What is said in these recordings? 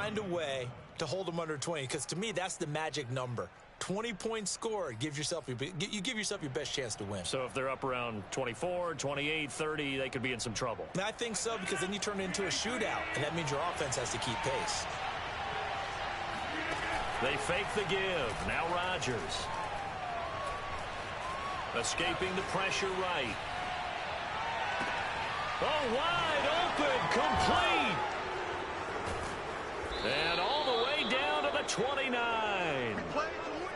find a way to hold them under 20, because to me, that's the magic number. 20 points scored, you give yourself your best chance to win. So if they're up around 24, 28, 30, they could be in some trouble. And I think so, because then you turn it into a shootout, and that means your offense has to keep pace. They fake the give. Now Rodgers. Escaping the pressure right. Oh, wide open, complete. And all the way down to the 29.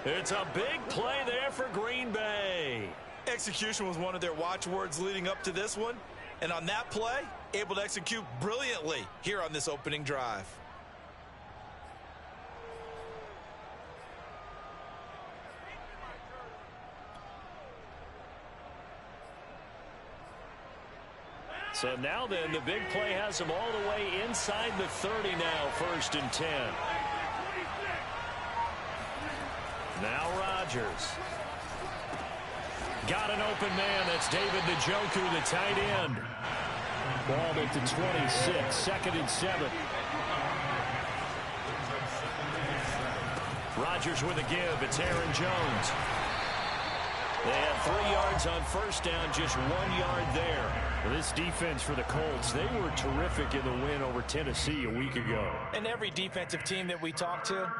It's a big play there for Green Bay. Execution was one of their watchwords leading up to this one. And on that play, able to execute brilliantly here on this opening drive. So now then, the big play has him all the way inside the 30 now, 1st and 10. Now Rodgers. Got an open man. That's David Njoku, the tight end. Ball at the 26, 2nd and 7. Rodgers with a give. It's Aaron Jones. They had 3 yards on 1st down, just 1 yard there. This defense for the Colts, they were terrific in the win over Tennessee a week ago. And every defensive team that we talk to,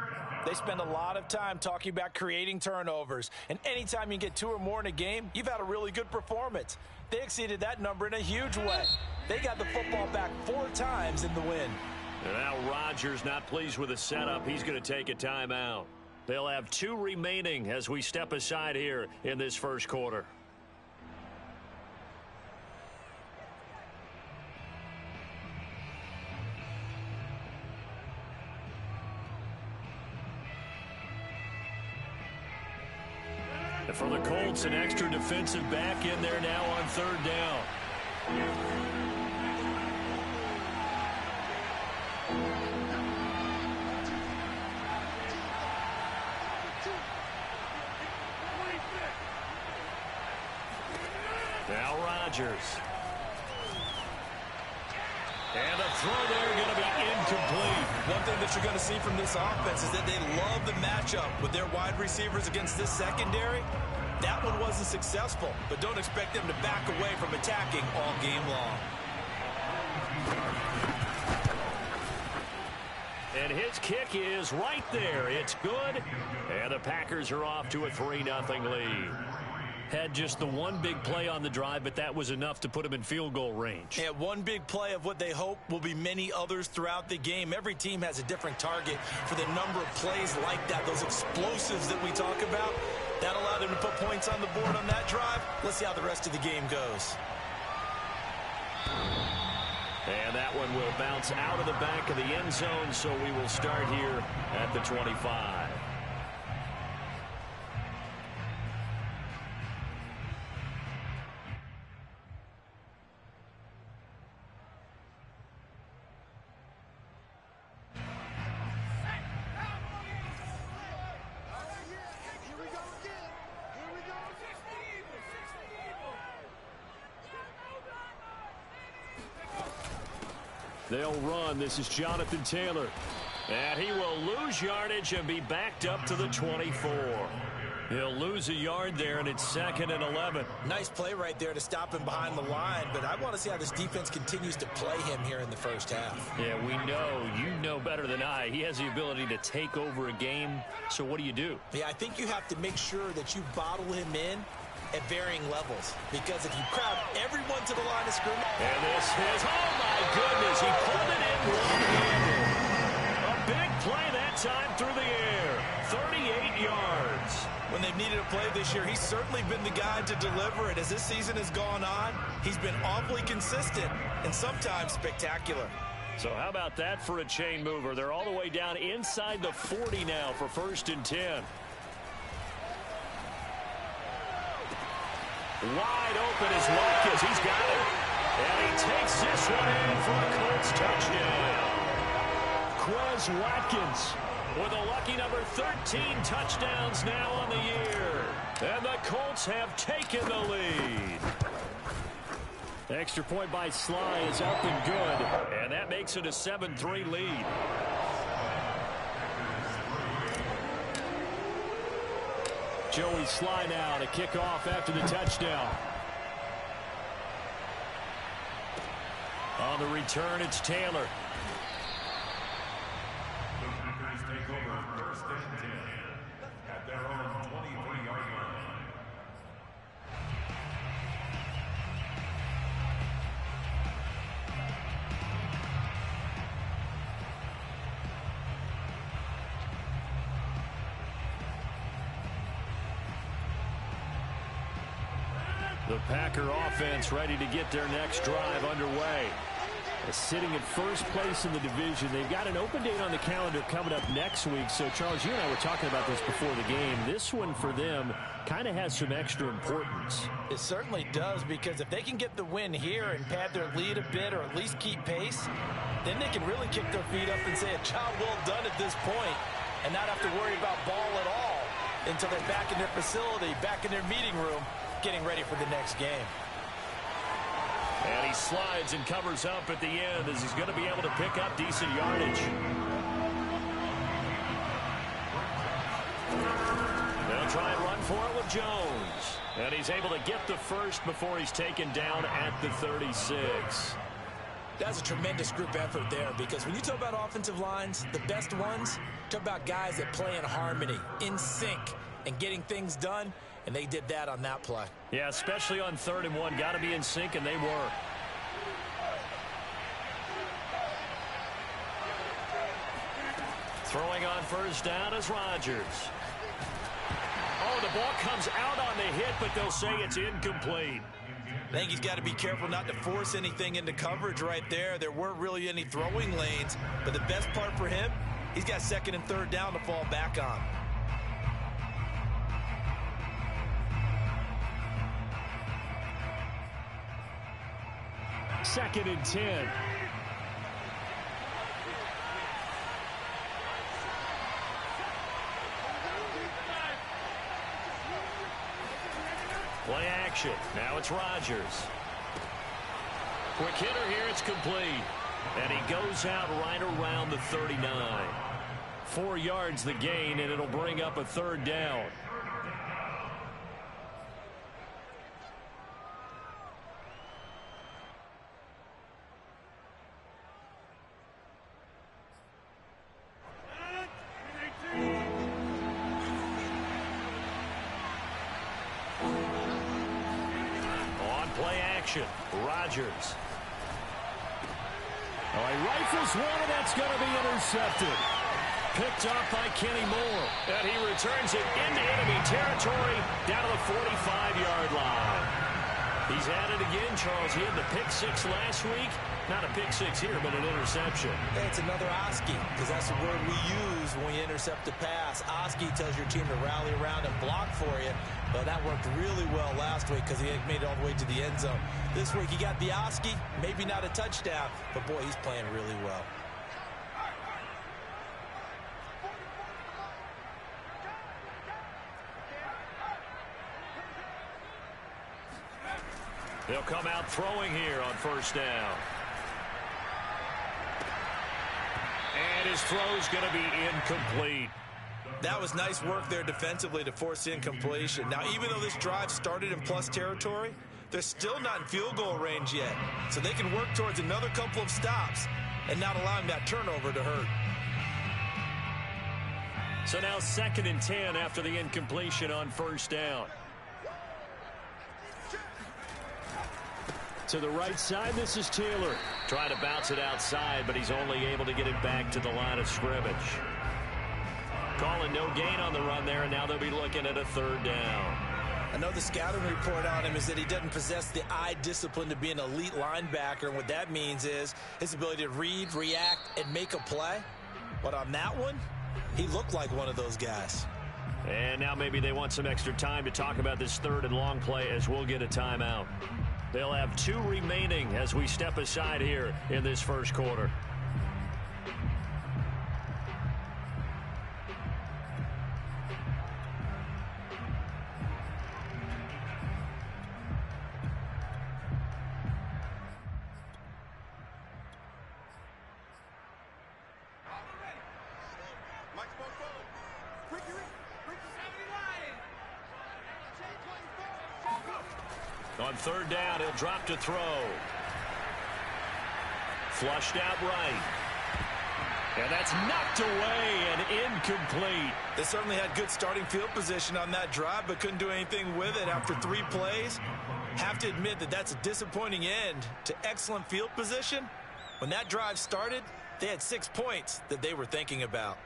they spend a lot of time talking about creating turnovers. And anytime you get 2 or more in a game, you've had a really good performance. They exceeded that number in a huge way. They got the football back 4 times in the win. And now Rodgers not pleased with the setup. He's going to take a timeout. They'll have 2 remaining as we step aside here in this first quarter. And for the Colts, an extra defensive back in there now on 3rd down. Now Rodgers. And a throw there going to be incomplete. One thing that you're going to see from this offense is that they love the matchup with their wide receivers against this secondary. That one wasn't successful, but don't expect them to back away from attacking all game long. And his kick is right there. It's good. And the Packers are off to a 3-0 lead. Had just the one big play on the drive, but that was enough to put him in field goal range. Yeah, one big play of what they hope will be many others throughout the game. Every team has a different target for the number of plays like that, those explosives that we talk about. That allowed them to put points on the board on that drive. Let's see how the rest of the game goes. And that one will bounce out of the back of the end zone, so we will start here at the 25. They'll run. This is Jonathan Taylor. And he will lose yardage and be backed up to the 24. He'll lose a yard there, and it's 2nd and 11. Nice play right there to stop him behind the line, but I want to see how this defense continues to play him here in the first half. Yeah, we know. You know better than I. He has the ability to take over a game, so what do you do? Yeah, I think you have to make sure that you bottle him in at varying levels, because if you crowd everyone to the line of scrimmage. And this is, oh my goodness, he pulled it in one-handed. A big play that time through the air, 38 yards. When they've needed a play this year, he's certainly been the guy to deliver it. As this season has gone on, he's been awfully consistent and sometimes spectacular. So how about that for a chain mover? They're all the way down inside the 40 now for 1st and 10. Wide open is Watkins. He's got it. And he takes this one in for a Colts touchdown. Quez Watkins with a lucky number 13 touchdowns now on the year. And the Colts have taken the lead. The extra point by Sly is up and good. And that makes it a 7-3 lead. Joey Slye now to kick off after the touchdown. On the return, it's Taylor. The Packers take over first and 10 at their own 23-yard line. The Packer offense ready to get their next drive underway. Sitting at first place in the division. They've got an open date on the calendar coming up next week. So, Charles, you and I were talking about this before the game. This one for them kind of has some extra importance. It certainly does, because if they can get the win here and pad their lead a bit or at least keep pace, then they can really kick their feet up and say a job well done at this point and not have to worry about ball at all until they're back in their facility, back in their meeting room, getting ready for the next game. And he slides and covers up at the end as he's going to be able to pick up decent yardage. They'll try and run for it with Jones. And he's able to get the first before he's taken down at the 36. That's a tremendous group effort there, because when you talk about offensive lines, the best ones, talk about guys that play in harmony, in sync, and getting things done. And they did that on that play. Yeah, especially on 3rd and 1. Got to be in sync, and they were. Throwing on first down is Rodgers. Oh, the ball comes out on the hit, but they'll say it's incomplete. I think he's got to be careful not to force anything into coverage right there. There weren't really any throwing lanes, but the best part for him, he's got 2nd and 3rd down to fall back on. Second and 10. Play action. Now it's Rodgers. Quick hitter here. It's complete. And he goes out right around the 39. 4 yards the gain, and it'll bring up a 3rd down. Rodgers. Oh, he rifles one, and that's going to be intercepted. Picked up by Kenny Moore. And he returns it into enemy territory down to the 45-yard line. He's at it again, Charles. He had the pick 6 last week. Not a pick 6 here, but an interception. Hey, it's another Oski, because that's the word we use when you intercept a pass. Oski tells your team to rally around and block for you. But that worked really well last week because he made it all the way to the end zone. This week he got the Oski, maybe not a touchdown, but boy, he's playing really well. They'll come out throwing here on first down. And his throw's going to be incomplete. That was nice work there defensively to force incompletion. Now, even though this drive started in plus territory, they're still not in field goal range yet. So they can work towards another couple of stops and not allowing that turnover to hurt. So now 2nd and 10 after the incompletion on first down. To the right side, this is Taylor. Trying to bounce it outside, but he's only able to get it back to the line of scrimmage. Calling no gain on the run there, and now they'll be looking at a 3rd down. I know the scouting report on him is that he doesn't possess the eye discipline to be an elite linebacker, and what that means is his ability to read, react, and make a play. But on that one, he looked like one of those guys. And now maybe they want some extra time to talk about this 3rd and long play as we'll get a timeout. They'll have 2 remaining as we step aside here in this first quarter. On third down, he'll drop to throw. Flushed out right. And that's knocked away and incomplete. They certainly had good starting field position on that drive, but couldn't do anything with it after 3 plays. Have to admit that that's a disappointing end to excellent field position. When that drive started, they had 6 points that they were thinking about.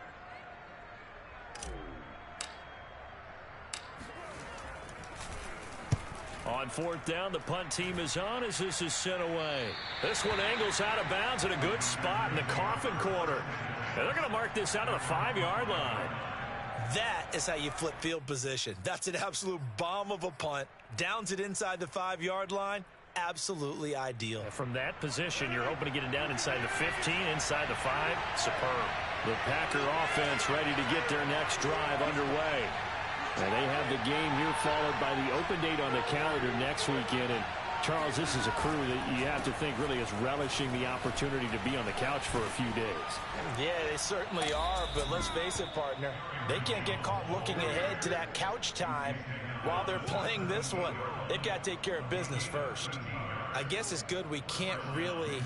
On fourth down, the punt team is on as this is sent away. This one angles out of bounds in a good spot in the coffin corner. And they're going to mark this out of the 5-yard line. That is how you flip field position. That's an absolute bomb of a punt. Downs it inside the 5-yard line. Absolutely ideal. From that position, you're hoping to get it down inside the 15, inside the 5. Superb. The Packer offense ready to get their next drive underway. And they have the game here followed by the open date on the calendar next weekend. And Charles, this is a crew that you have to think really is relishing the opportunity to be on the couch for a few days. Yeah, they certainly are, but let's face it, partner. They can't get caught looking ahead to that couch time while they're playing this one. They've got to take care of business first. I guess it's good we can't really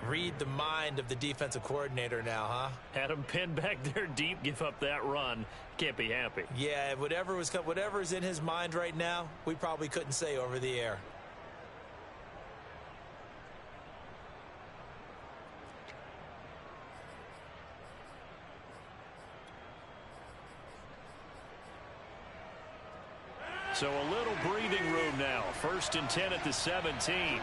read the mind of the defensive coordinator now, huh? Had him pinned back there deep, give up that run. Can't be happy. Yeah, whatever's in his mind right now, we probably couldn't say over the air. So a little breathing room now. 1st and 10 at the 17.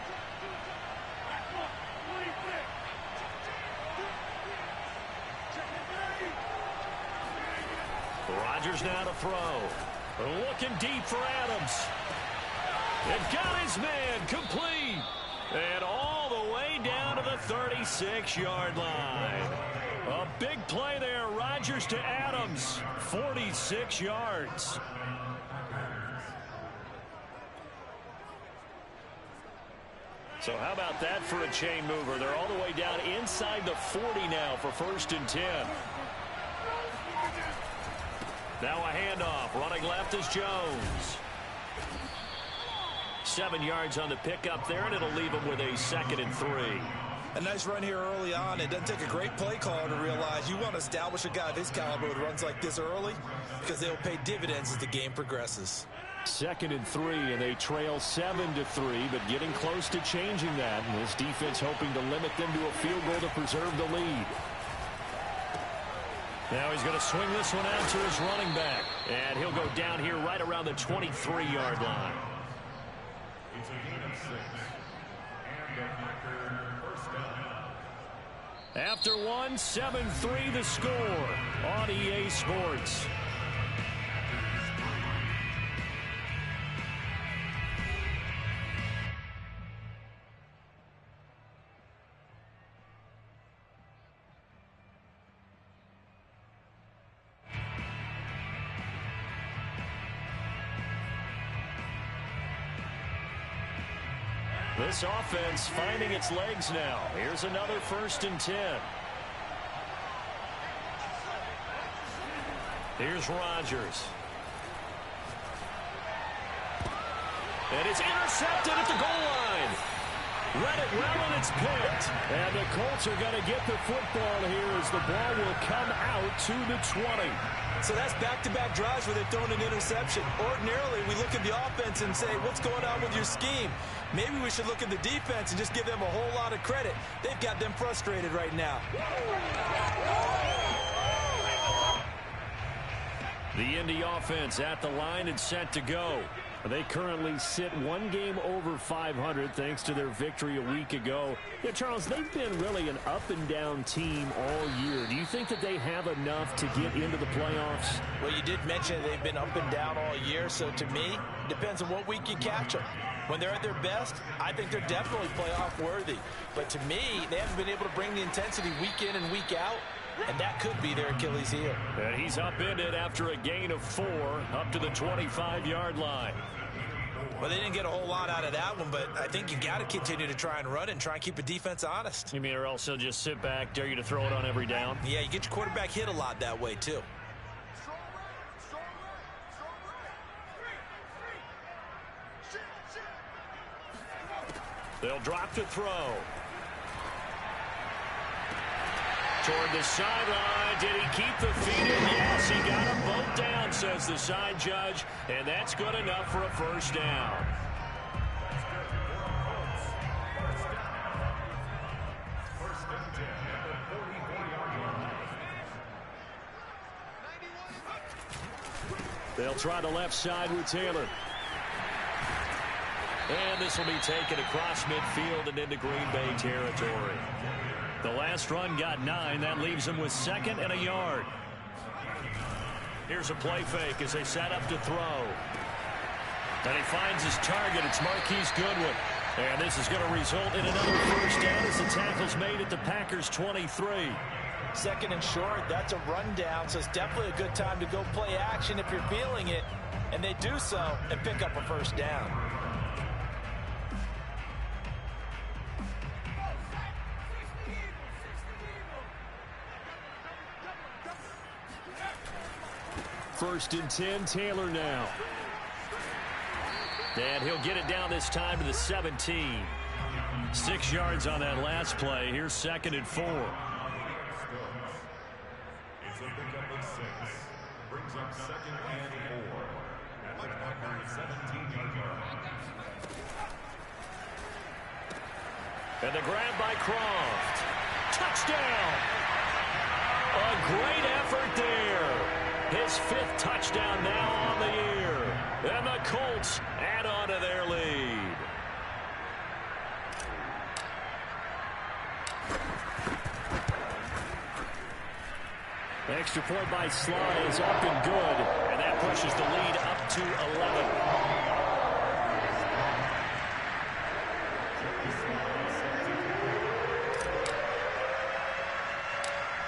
Rodgers now to throw. Looking deep for Adams. It got his man complete. And all the way down to the 36-yard line. A big play there. Rodgers to Adams. 46 yards. So how about that for a chain mover? They're all the way down inside the 40 now for 1st and 10. Now a handoff. Running left is Jones. 7 yards on the pickup there, and it'll leave him with a 2nd and 3. A nice run here early on. It doesn't take a great play caller to realize you want to establish a guy of his caliber who runs like this early because they'll pay dividends as the game progresses. 2nd and 3, and they trail 7-3, but getting close to changing that. And this defense hoping to limit them to a field goal to preserve the lead. Now he's going to swing this one out to his running back. And he'll go down here right around the 23-yard line. It's a gain of 6. And the Packer first down. After one, 7-3 the score on EA Sports. This offense finding its legs now. Here's another 1st and 10. Here's Rodgers. And it's intercepted at the goal line. Read it well, and it's picked. And the Colts are going to get the football here as the ball will come out to the 20. So that's back-to-back drives where they've thrown an interception. Ordinarily, we look at the offense and say, what's going on with your scheme? Maybe we should look at the defense and just give them a whole lot of credit. They've got them frustrated right now. The Indy offense at the line and set to go. They currently sit 1 game over 500 thanks to their victory a week ago. Yeah, Charles, they've been really an up-and-down team all year. Do you think that they have enough to get into the playoffs? Well, you did mention they've been up and down all year, so to me, it depends on what week you catch them. When they're at their best, I think they're definitely playoff worthy. But to me, they haven't been able to bring the intensity week in and week out. And that could be their Achilles heel. And he's upended after a gain of 4 up to the 25-yard line. Well, they didn't get a whole lot out of that one, but I think you got to continue to try and run it and try and keep a defense honest. You mean or else they'll just sit back, dare you to throw it on every down? Yeah, you get your quarterback hit a lot that way, too. They'll drop to throw. Toward the sideline. Did he keep the feet in? Yes, he got them both down, says the side judge. And that's good enough for a first down. They'll try the left side with Taylor. And this will be taken across midfield and into Green Bay territory. The last run got 9. That leaves him with 2nd and a yard. Here's a play fake as they set up to throw. And he finds his target. It's Marquise Goodwin. And this is going to result in another first down as the tackle's made at the Packers' 23. 2nd and short, that's a rundown, so it's definitely a good time to go play action if you're feeling it. And they do so and pick up a first down. First and 10, Taylor now. And he'll get it down this time to the 17. 6 yards on that last play. Here's 2nd and 4. It's a pickup of 6. Brings up 2nd and 4. At the Packers' 17-yard line. And the grab by Croft. Touchdown! A great effort there. His 5th touchdown now on the year. And the Colts add on to their lead. Extra point by Sly is up and good. And that pushes the lead up to 11.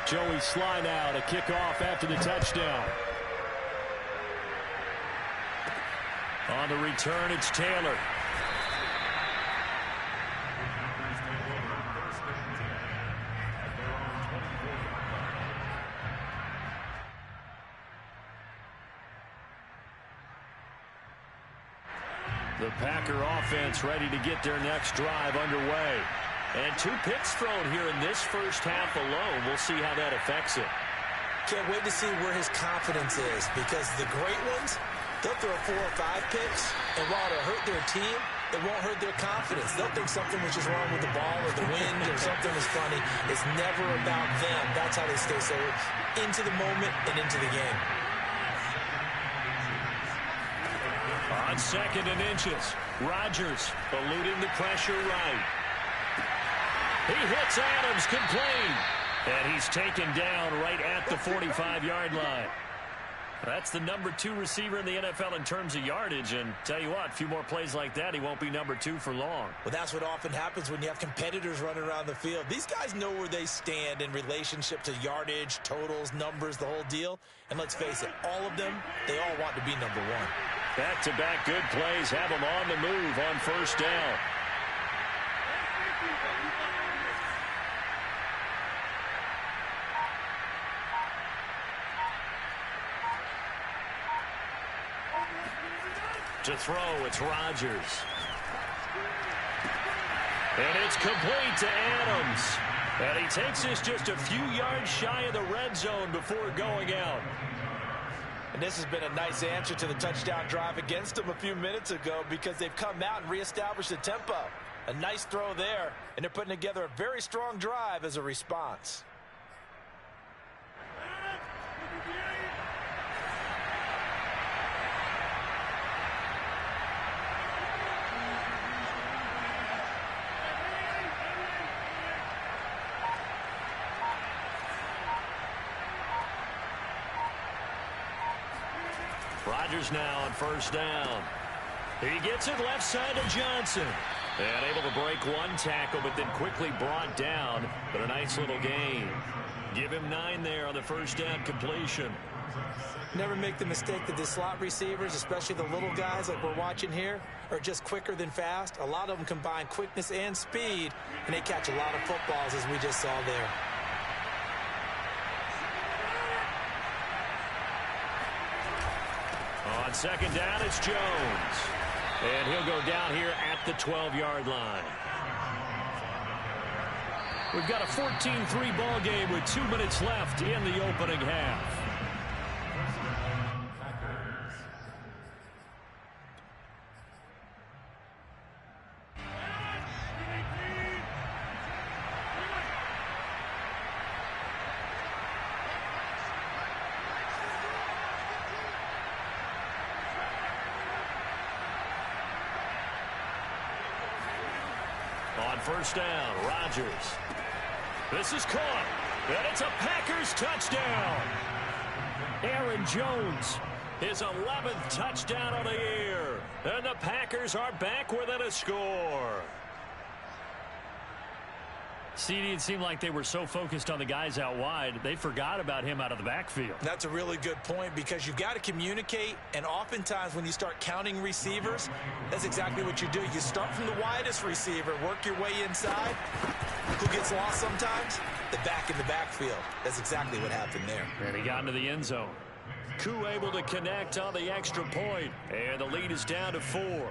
Joey Sly now to kick off after the touchdown. On the return, it's Taylor. The Packer offense ready to get their next drive underway. And 2 picks thrown here in this first half alone. We'll see how that affects it. Can't wait to see where his confidence is, because the great ones, they'll throw 4 or 5 picks, and while it'll hurt their team, it won't hurt their confidence. They'll think something was just wrong with the ball or the wind or something is funny. It's never about them. That's how they stay so into the moment and into the game. On 2nd and inches, Rodgers eluding the pressure right. He hits Adams, complete. And he's taken down right at the 45-yard line. That's the number 2 receiver in the NFL in terms of yardage. And tell you what, a few more plays like that, he won't be number 2 for long. Well, that's what often happens when you have competitors running around the field. These guys know where they stand in relationship to yardage, totals, numbers, the whole deal. And let's face it, all of them, they all want to be number 1. Back-to-back good plays have them on the move on first down. To throw, it's Rodgers. And it's complete to Adams. And he takes this just a few yards shy of the red zone before going out. And this has been a nice answer to the touchdown drive against them a few minutes ago, because they've come out and reestablished the tempo. A nice throw there, and they're putting together a very strong drive as a response. Rodgers now on first down. He gets it left side to Johnson. And able to break 1 tackle, but then quickly brought down. But a nice little gain. Give him 9 there on the first down completion. Never make the mistake that the slot receivers, especially the little guys like we're watching here, are just quicker than fast. A lot of them combine quickness and speed, and they catch a lot of footballs, as we just saw there. On second down, it's Jones. And he'll go down here at the 12-yard line. We've got a 14-3 ball game with 2 minutes left in the opening half. On first down, Rodgers. This is caught, and it's a Packers touchdown. Aaron Jones, his 11th touchdown of the year. And the Packers are back within a score. CD, it seemed like they were so focused on the guys out wide, they forgot about him out of the backfield. That's a really good point because you've got to communicate, and oftentimes when you start counting receivers, that's exactly what you do. You start from the widest receiver, work your way inside. Who gets lost sometimes? The back in the backfield. That's exactly what happened there. And he got into the end zone. Koo able to connect on the extra point, and the lead is down to 4.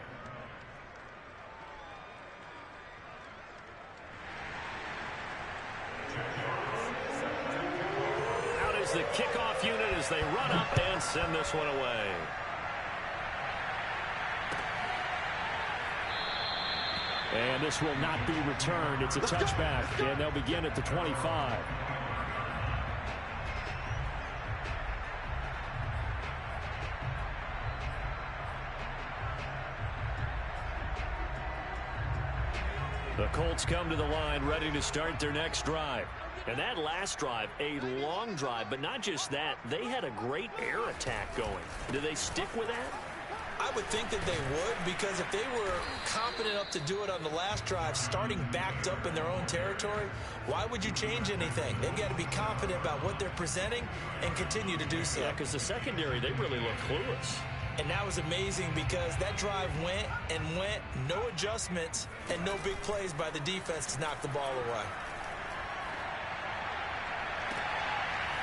The kickoff unit as they run up and send this one away. And this will not be returned. It's a touchback, and they'll begin at the 25. The Colts come to the line ready to start their next drive. And that last drive, a long drive, but not just that, they had a great air attack going. Do they stick with that? I would think that they would, because if they were confident enough to do it on the last drive, starting backed up in their own territory, why would you change anything? They've got to be confident about what they're presenting and continue to do so. Yeah, because the secondary, they really look clueless. And that was amazing because that drive went and went, no adjustments, and no big plays by the defense to knock the ball away.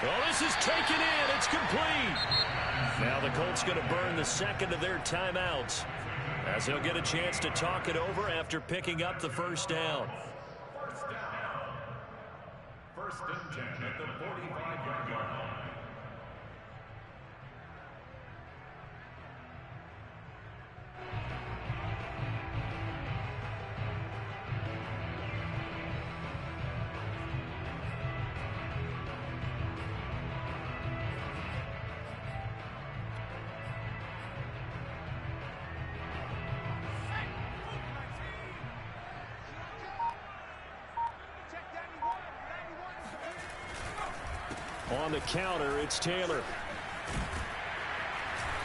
Well, this is taken in. It's complete. Now the Colts going to burn the second of their timeouts as they'll get a chance to talk it over after picking up the first down. First and 10 at the 45-yard line. On the counter, it's Taylor.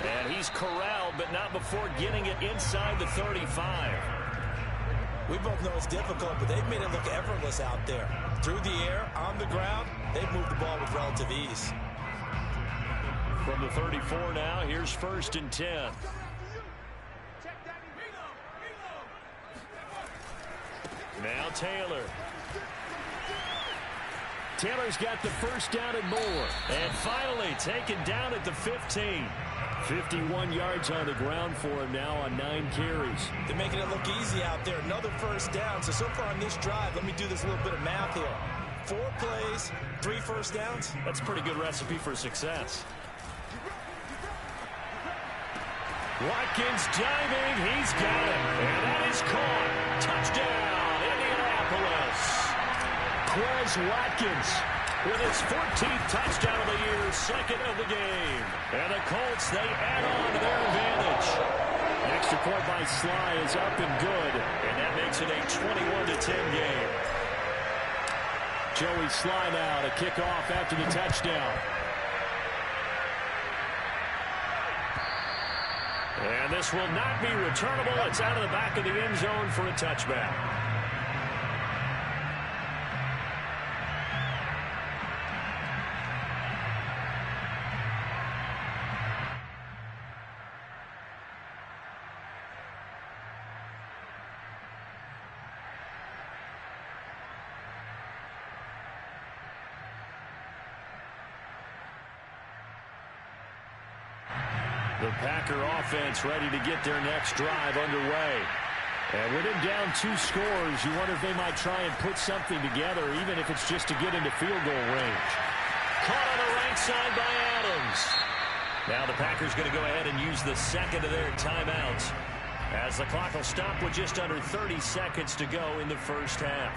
And he's corralled, but not before getting it inside the 35. We both know it's difficult, but they've made it look effortless out there. Through the air, on the ground, they've moved the ball with relative ease. From the 34 now, here's first and 10. Now Taylor. Taylor's got the first down and more. And finally taken down at the 15. 51 yards on the ground for him now on 9 carries. They're making it look easy out there. Another first down. So far on this drive, let me do this little bit of math here. 4 plays, 3 first downs. That's a pretty good recipe for success. Watkins diving. He's got it. And that is caught. Touchdown, Indianapolis. Quez Watkins with his 14th touchdown of the year, second of the game. And the Colts, they add on to their advantage. Extra point by Sly is up and good. And that makes it a 21-10 game. Joey Sly now to kick off after the touchdown. And this will not be returnable. It's out of the back of the end zone for a touchback. The Packer offense ready to get their next drive underway. And with him down 2 scores, you wonder if they might try and put something together, even if it's just to get into field goal range. Caught on the right side by Adams. Now the Packers going to go ahead and use the second of their timeouts, as the clock will stop with just under 30 seconds to go in the first half.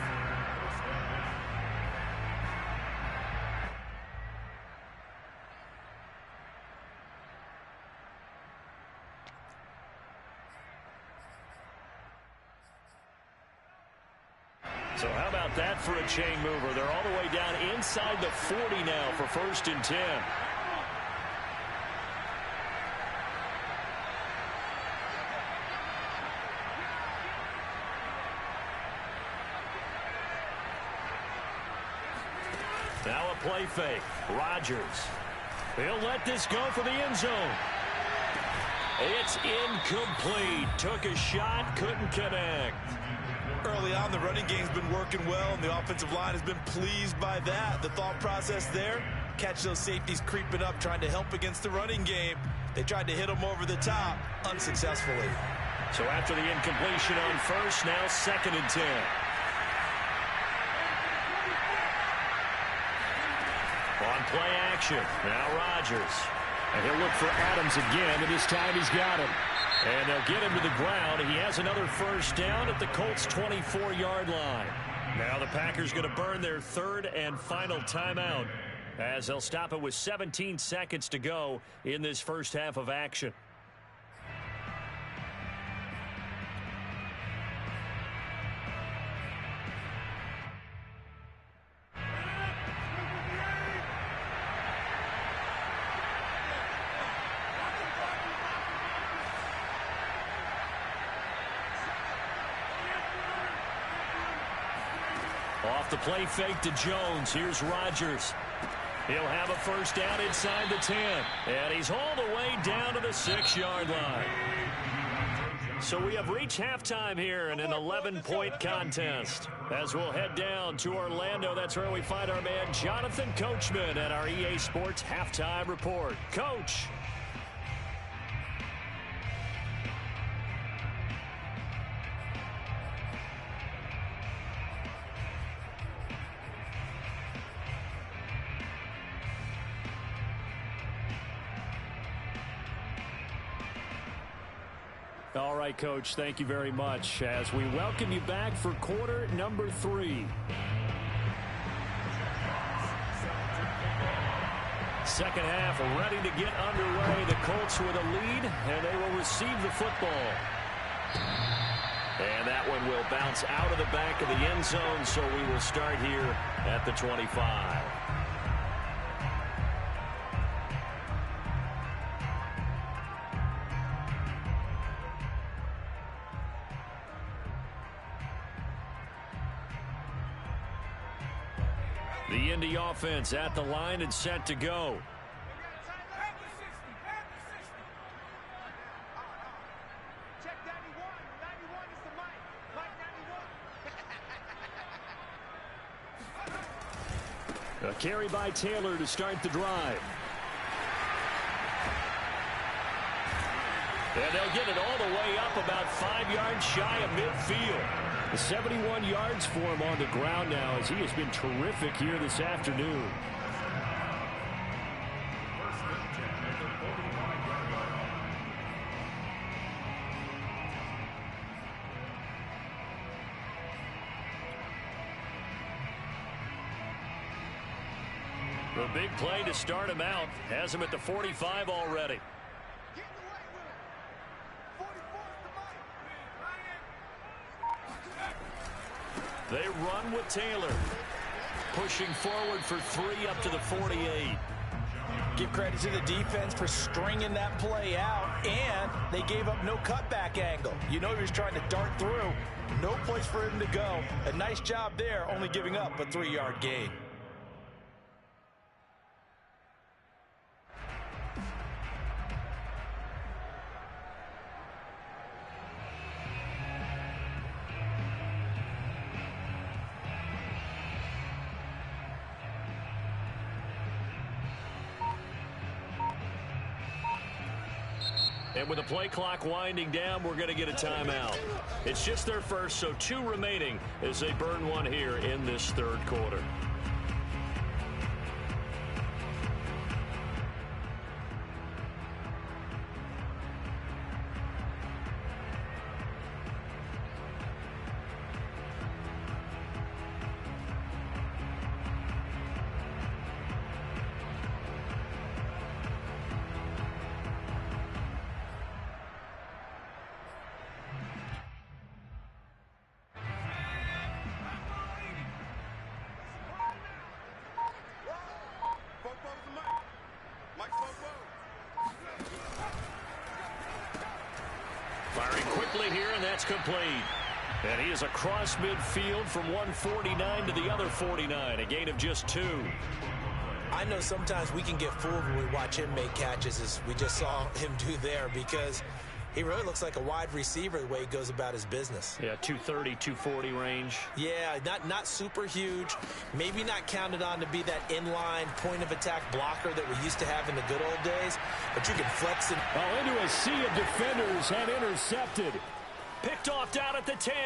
So how about that for a chain mover? They're all the way down inside the 40 now for 1st and 10. Now a play fake. Rodgers. He'll let this go for the end zone. It's incomplete. Took a shot, couldn't connect. Early on, the running game's been working well, and the offensive line has been pleased by that. The thought process there, catch those safeties creeping up, trying to help against the running game. They tried to hit them over the top, unsuccessfully. So after the incompletion on 1st, now 2nd and 10. On play action, now Rodgers. And he'll look for Adams again, and this time he's got him. And they'll get him to the ground. He has another 1st down at the Colts' 24-yard line. Now the Packers going to burn their 3rd and final timeout, as they'll stop it with 17 seconds to go in this first half of action. Off the play fake to Jones. Here's Rodgers. He'll have a 1st down inside the 10. And he's all the way down to the 6-yard line. So we have reached halftime here in an 11-point contest. As we'll head down to Orlando, that's where we find our man Jonathan Coachman at our EA Sports Halftime Report. Coach. All right, Coach, thank you very much as we welcome you back for quarter number 3. Second half ready to get underway. The Colts with a lead, and they will receive the football. And that one will bounce out of the back of the end zone, so we will start here at the 25. The Indy offense at the line and set to go. A carry by Taylor to start the drive. And they'll get it all the way up about 5 yards shy of midfield. 71 yards for him on the ground now, as he has been terrific here this afternoon. The big play to start him out has him at the 45 already. They run with Taylor, pushing forward for 3 up to the 48. Give credit to the defense for stringing that play out, and they gave up no cutback angle. You know he was trying to dart through. No place for him to go. A nice job there, only giving up a 3-yard gain. And with the play clock winding down, we're going to get a timeout. It's just their first, so 2 remaining as they burn one here in this third quarter. Firing quickly here, and that's complete. And he is across midfield from 149 to the other 49, a gain of just 2. I know sometimes we can get fooled when we watch him make catches, as we just saw him do there, because he really looks like a wide receiver the way he goes about his business. Yeah, 230, 240 range. Yeah, not super huge. Maybe not counted on to be that inline point-of-attack blocker that we used to have in the good old days, but you can flex it. Oh, into a sea of defenders and intercepted. Picked off down at the 10.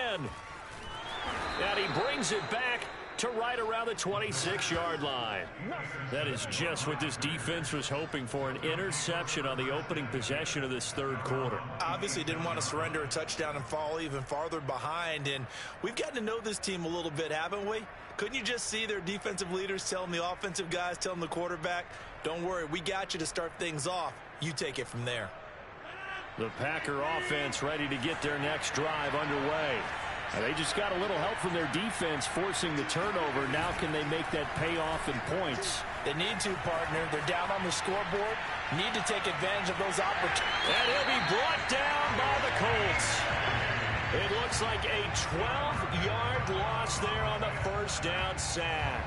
And he brings it back to right around the 26-yard line. That is just what this defense was hoping for, an interception on the opening possession of this third quarter. Obviously didn't want to surrender a touchdown and fall even farther behind, and we've gotten to know this team a little bit, haven't we? Couldn't you just see their defensive leaders telling the offensive guys, telling the quarterback, don't worry, we got you to start things off. You take it from there. The Packer offense ready to get their next drive underway. They just got a little help from their defense forcing the turnover. Now can they make that pay off in points? They need to, partner. They're down on the scoreboard. Need to take advantage of those opportunities. And he'll be brought down by the Colts. It looks like a 12-yard loss there on the first down sack.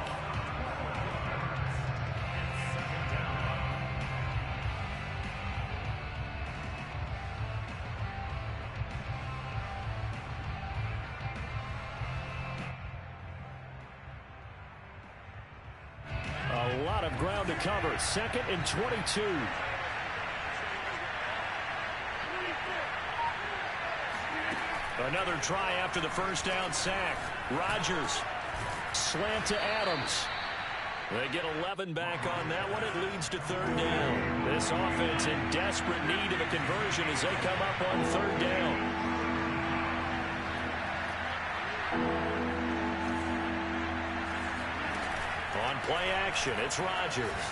A lot of ground to cover. 2nd and 22. Another try after the first down sack. Rodgers. Slant to Adams. They get 11 back on that one. It leads to 3rd down. This offense in desperate need of a conversion as they come up on 3rd down. On play action, it's Rodgers.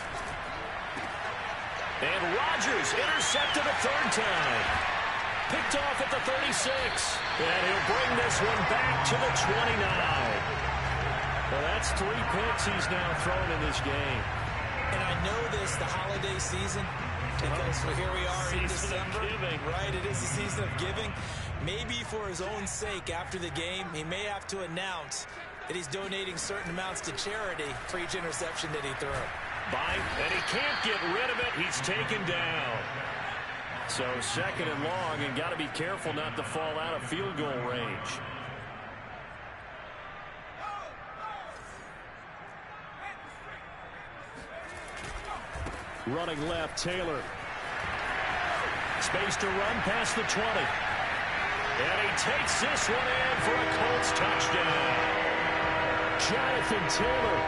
And Rodgers intercepted a 3rd time. Picked off at the 36. And he'll bring this one back to the 29. Well, that's 3 picks he's now thrown in this game. And I know this, the holiday season, because here we are in December. Right, it is the season of giving. Maybe for his own sake after the game, he may have to announce that he's donating certain amounts to charity for each interception that he threw. And he can't get rid of it. He's taken down. So 2nd and long, and got to be careful not to fall out of field goal range. Running left, Taylor. Space to run past the 20. And he takes this one in for a Colts touchdown. Jonathan Taylor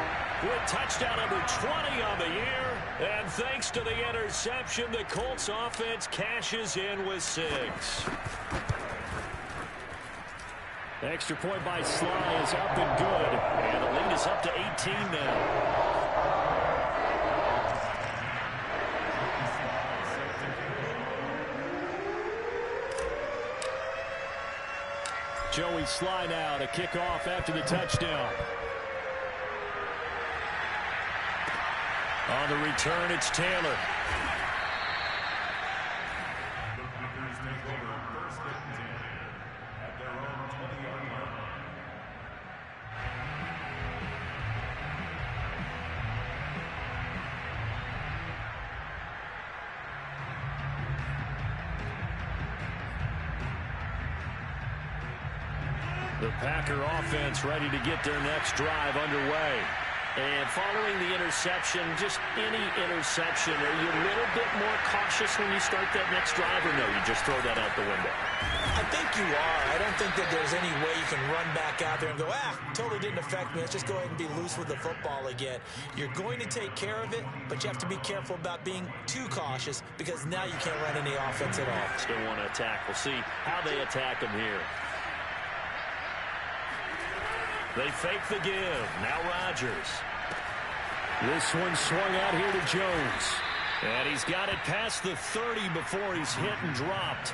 with touchdown number 20 on the year. And thanks to the interception, the Colts offense cashes in with 6. The extra point by Sly is up and good. And the lead is up to 18 now. Joey Sly now to kick off after the touchdown. On the return, it's Taylor. The Packers take over 1st and 10 at their own 20-yard line. The Packer offense ready to get their next drive underway. And following the interception, just any interception, are you a little bit more cautious when you start that next drive, or no, you just throw that out the window? I think you are. I don't think that there's any way you can run back out there and go, totally didn't affect me. Let's just go ahead and be loose with the football again. You're going to take care of it, but you have to be careful about being too cautious because now you can't run any offense at all. Still want to attack. We'll see how they attack him here. They fake the give. Now Rodgers. This one swung out here to Jones. And he's got it past the 30 before he's hit and dropped.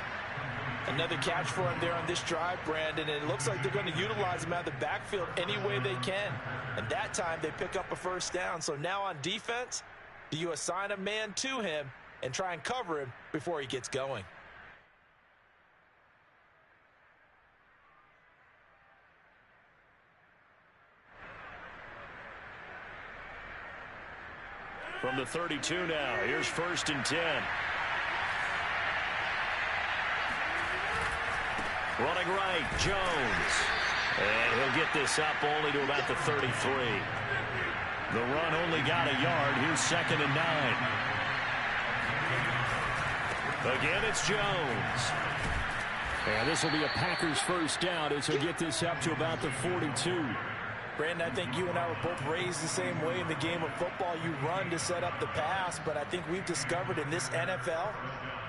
Another catch for him there on this drive, Brandon. And it looks like they're going to utilize him out of the backfield any way they can. And that time they pick up a first down. So now on defense, do you assign a man to him and try and cover him before he gets going? From the 32 now, here's 1st and 10. Running right, Jones. And he'll get this up only to about the 33. The run only got a yard. Here's 2nd and 9. Again, it's Jones. And this will be a Packers first down as he'll get this up to about the 42. Brandon, I think you and I were both raised the same way in the game of football. You run to set up the pass, but I think we've discovered in this NFL,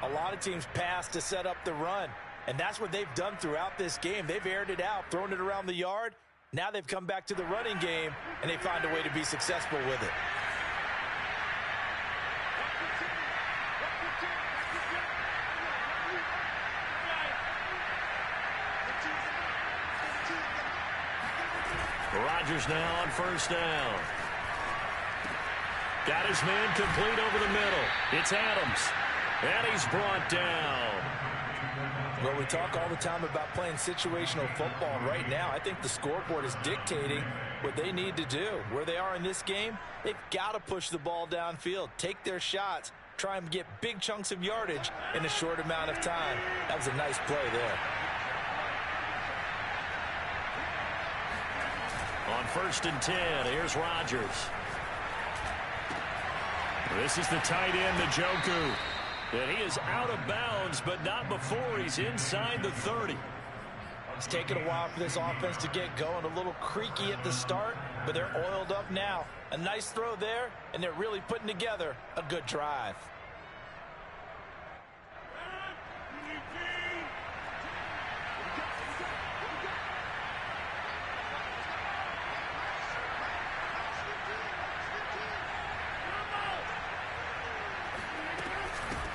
a lot of teams pass to set up the run. And that's what they've done throughout this game. They've aired it out, thrown it around the yard. Now they've come back to the running game, and they find a way to be successful with it. Rodgers now on 1st down. Got his man complete over the middle. It's Adams. And he's brought down. Well, we talk all the time about playing situational football. And right now, I think the scoreboard is dictating what they need to do. Where they are in this game, they've got to push the ball downfield, take their shots, try and get big chunks of yardage in a short amount of time. That was a nice play there. On 1st and 10, here's Rodgers. This is the tight end, Njoku. And he is out of bounds, but not before he's inside the 30. It's taken a while for this offense to get going. A little creaky at the start, but they're oiled up now. A nice throw there, and they're really putting together a good drive.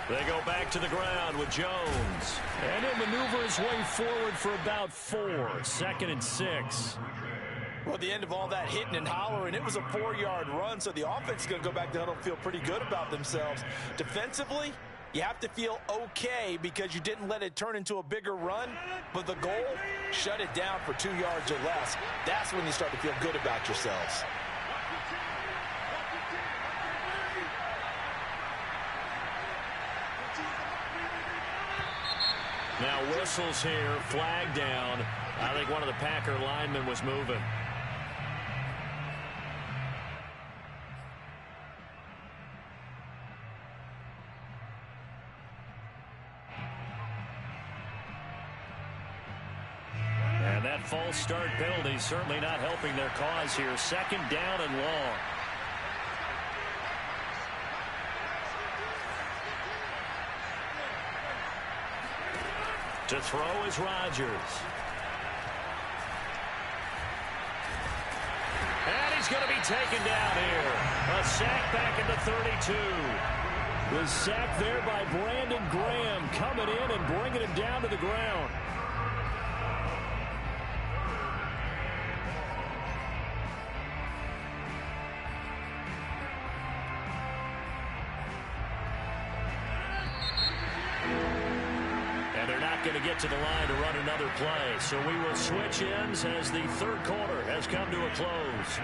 They go back to the ground with Jones. And he'll maneuver his way forward for about 4. 2nd and 6. Well, the end of all that hitting and hollering, it was a 4-yard run, so the offense is going to go back to huddle and feel pretty good about themselves. Defensively, you have to feel okay because you didn't let it turn into a bigger run, but the goal, shut it down for 2 yards or less. That's when you start to feel good about yourselves. Now whistles here, flag down. I think one of the Packer linemen was moving. And that false start penalty certainly not helping their cause here. 2nd down and long. To throw is Rodgers. And he's going to be taken down here. A sack back at the 32. The sack there by Brandon Graham coming in and bringing him down to the ground. Going to get to the line to run another play. So we will switch ends as the 3rd quarter has come to a close.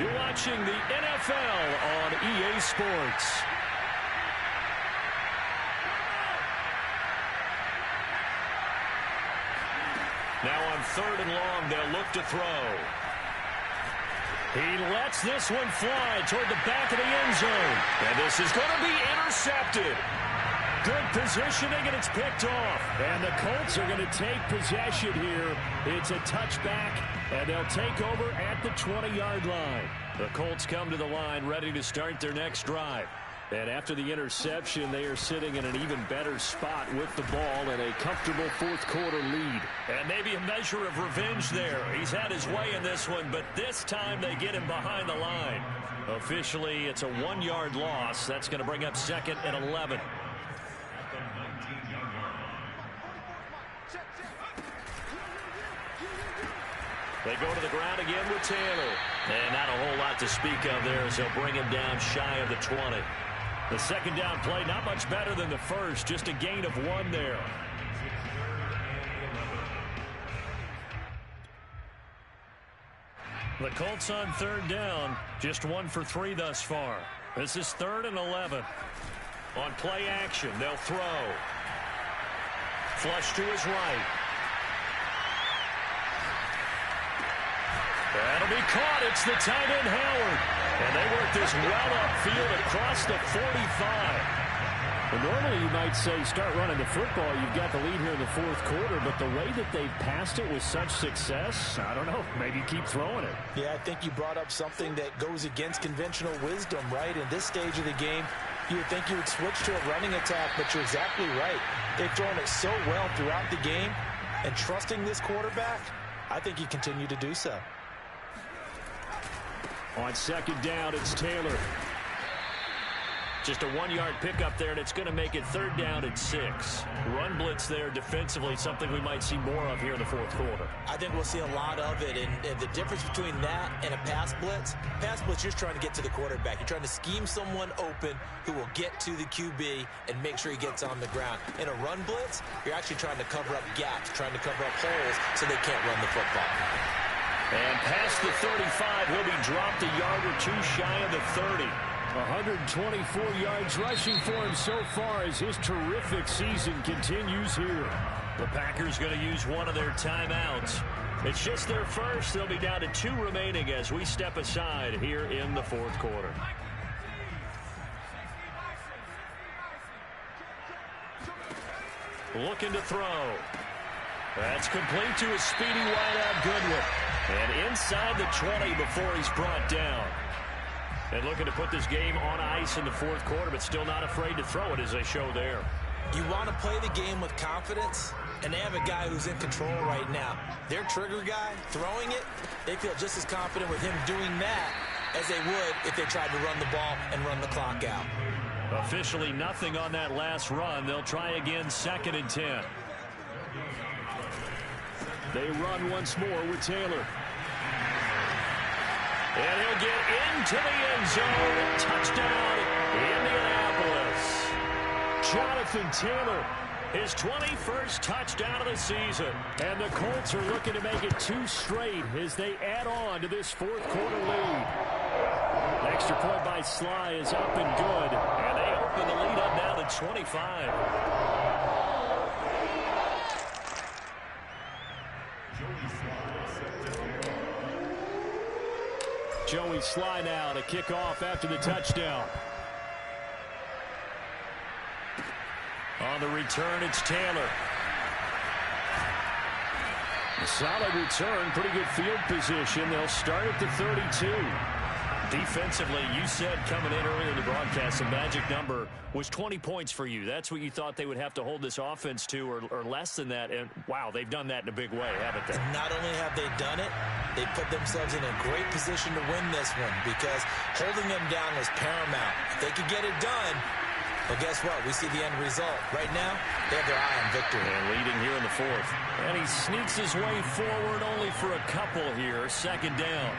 You're watching the NFL on EA Sports. Now on 3rd and long, they'll look to throw. He lets this one fly toward the back of the end zone. And this is going to be intercepted. Good positioning, and it's picked off. And the Colts are going to take possession here. It's a touchback, and they'll take over at the 20-yard line. The Colts come to the line ready to start their next drive. And after the interception, they are sitting in an even better spot with the ball in a comfortable fourth-quarter lead. And maybe a measure of revenge there. He's had his way in this one, but this time they get him behind the line. Officially, it's a 1-yard loss. That's going to bring up 2nd and 11. They go to the ground again with Taylor. And not a whole lot to speak of there as they'll bring him down shy of the 20. The second down play, not much better than the first, just a gain of 1 there. The Colts on 3rd down, just 1 for 3 thus far. This is 3rd and 11. On play action, they'll throw. Flush to his right. That'll be caught. It's the tight end, Howard. And they work this well upfield across the 45. Well, normally you might say start running the football. You've got the lead here in the fourth quarter, but the way that they've passed it with such success, I don't know, maybe keep throwing it. Yeah, I think you brought up something that goes against conventional wisdom, right? In this stage of the game, you would think you would switch to a running attack, but you're exactly right. They've thrown it so well throughout the game, and trusting this quarterback, I think you continue to do so. On 2nd down, it's Taylor. Just a 1-yard pickup there, and it's going to make it 3rd down and 6. Run blitz there defensively, something we might see more of here in the fourth quarter. I think we'll see a lot of it, and the difference between that and a pass blitz, you're trying to get to the quarterback. You're trying to scheme someone open who will get to the QB and make sure he gets on the ground. In a run blitz, you're actually trying to cover up gaps, trying to cover up holes so they can't run the football. And past the 35, he'll be dropped a yard or 2 shy of the 30. 124 yards rushing for him so far as his terrific season continues here. The Packers going to use one of their timeouts. It's just their first. They'll be down to 2 remaining as we step aside here in the fourth quarter. Looking to throw. That's complete to a speedy wideout Goodwin. And inside the 20 before he's brought down. And looking to put this game on ice in the fourth quarter, but still not afraid to throw it as they show there. You want to play the game with confidence, and they have a guy who's in control right now. Their trigger guy, throwing it, they feel just as confident with him doing that as they would if they tried to run the ball and run the clock out. Officially nothing on that last run. They'll try again 2nd and 10. They run once more with Taylor. And he'll get into the end zone. Touchdown, Indianapolis. Jonathan Taylor, his 21st touchdown of the season. And the Colts are looking to make it 2 straight as they add on to this fourth quarter lead. The extra point by Sly is up and good. And they open the lead up now to 25. Joey Sly now to kick off after the touchdown. On the return, it's Taylor. A solid return, pretty good field position. They'll start at the 32. Defensively, you said coming in earlier in the broadcast, the magic number was 20 points for you. That's what you thought they would have to hold this offense to, or less than that. And, wow, they've done that in a big way, haven't they? And not only have they done it, they put themselves in a great position to win this one because holding them down was paramount. If they could get it done, well, guess what? We see the end result. Right now, they have their eye on victory. And leading here in the fourth. And he sneaks his way forward only for a couple here. 2nd down.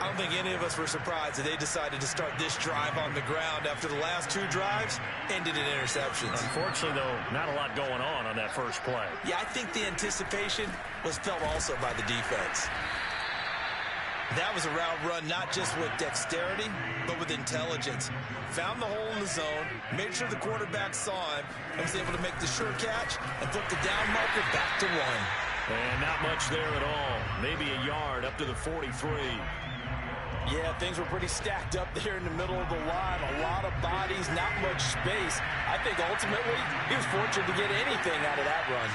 I don't think any of us were surprised that they decided to start this drive on the ground after the last 2 drives ended in interceptions. Unfortunately, though, not a lot going on that first play. Yeah, I think the anticipation was felt also by the defense. That was a route run not just with dexterity, but with intelligence. Found the hole in the zone, made sure the quarterback saw him, and was able to make the sure catch and flip the down marker back to 1. And not much there at all. Maybe a yard up to the 43. Yeah, things were pretty stacked up there in the middle of the line. A lot of bodies, not much space. I think ultimately he was fortunate to get anything out of that run.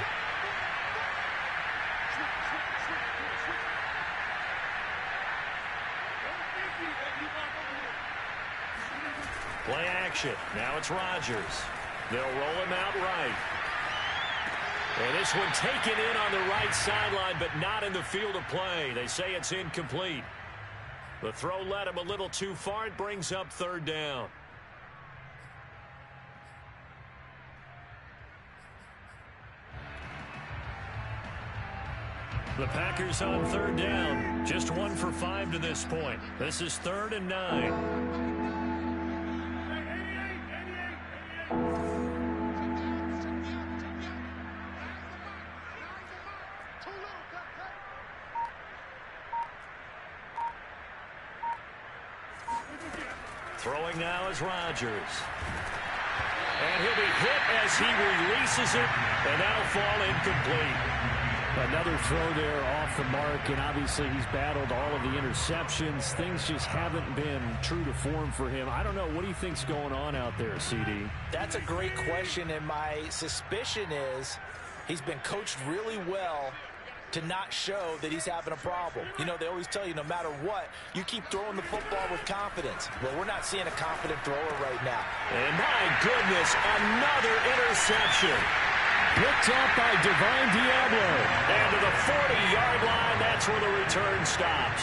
Play action. Now it's Rodgers. They'll roll him out right. And this one taken in on the right sideline, but not in the field of play. They say it's incomplete. The throw led him a little too far. It brings up third down. The Packers on third down. Just 1 for 5 to this point. This is 3rd and 9. Throwing now is Rodgers. And he'll be hit as he releases it, and that'll fall incomplete. Another throw there off the mark, and obviously he's battled all of the interceptions. Things just haven't been true to form for him. I don't know. What do you think's going on out there, CD? That's a great question, and my suspicion is he's been coached really well to not show that he's having a problem. You know, they always tell you no matter what, you keep throwing the football with confidence. Well, we're not seeing a confident thrower right now. And my goodness, another interception. Picked up by Divine Diablo. And to the 40-yard line, that's where the return stops.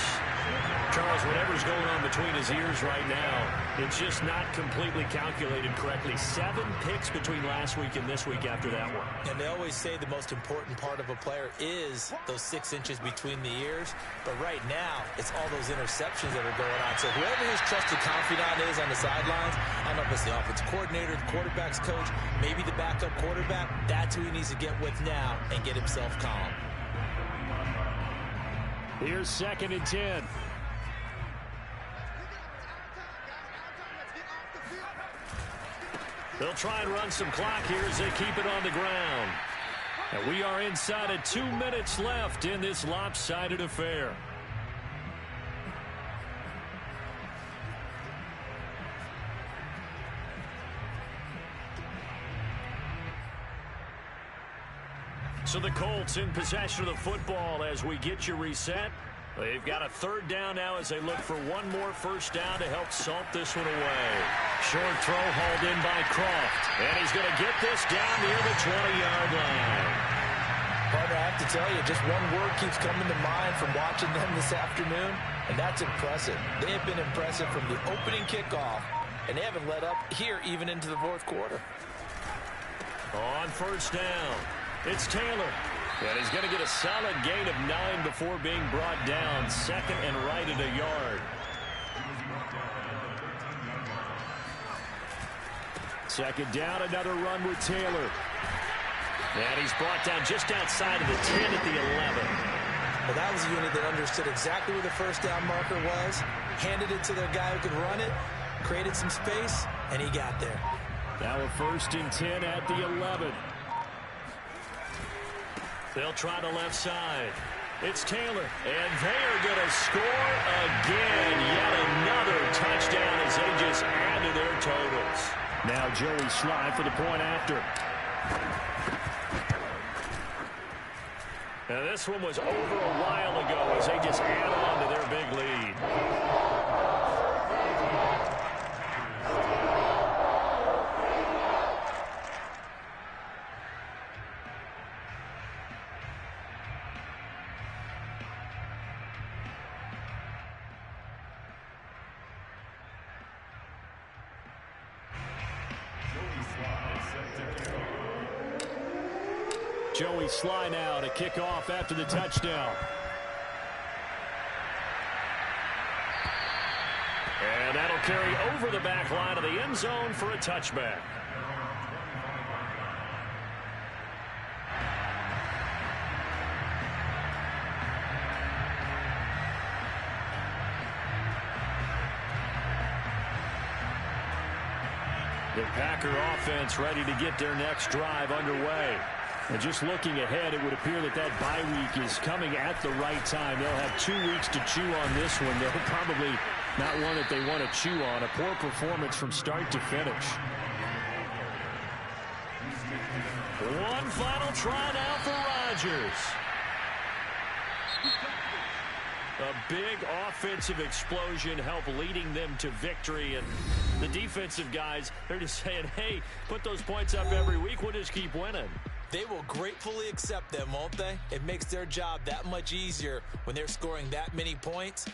Charles, whatever's going on between his ears right now, it's just not completely calculated correctly. 7 picks between last week and this week after that one. And they always say the most important part of a player is those 6 inches between the ears. But right now, it's all those interceptions that are going on. So whoever his trusted confidant is on the sidelines, I don't know if it's the offensive coordinator, the quarterback's coach, maybe the backup quarterback, that's who he needs to get with now and get himself calm. Here's 2nd and 10. They'll try and run some clock here as they keep it on the ground. And we are inside of 2 minutes left in this lopsided affair. So the Colts in possession of the football as we get you reset. They've got a 3rd down now as they look for one more first down to help salt this one away. Short throw hauled in by Croft. And he's going to get this down near the 20-yard line. Partner, I have to tell you, just one word keeps coming to mind from watching them this afternoon, and that's impressive. They have been impressive from the opening kickoff, and they haven't let up here even into the 4th quarter. On first down, it's Taylor. And he's going to get a solid gain of 9 before being brought down. 2nd and right at a yard. Second down, another run with Taylor. And he's brought down just outside of the 10 at the 11. Well, that was a unit that understood exactly where the first down marker was, handed it to their guy who could run it, created some space, and he got there. Now a 1st and 10 at the 11. They'll try the left side. It's Taylor. And they are going to score again. Yet another touchdown as they just add to their totals. Now Joey Sly for the point after. And this one was over a while ago as they just add on to their big lead. Joey Sly now to kick off after the touchdown. And that'll carry over the back line of the end zone for a touchback. The Packer offense ready to get their next drive underway. And just looking ahead, it would appear that bye week is coming at the right time. They'll have 2 weeks to chew on this one. They'll probably Not one that they want to chew on. A poor performance from start to finish. One final try now for Rodgers. A big offensive explosion helped leading them to victory. And the defensive guys, they're just saying, hey, put those points up every week. We'll just keep winning. They will gratefully accept them, won't they? It makes their job that much easier when they're scoring that many points.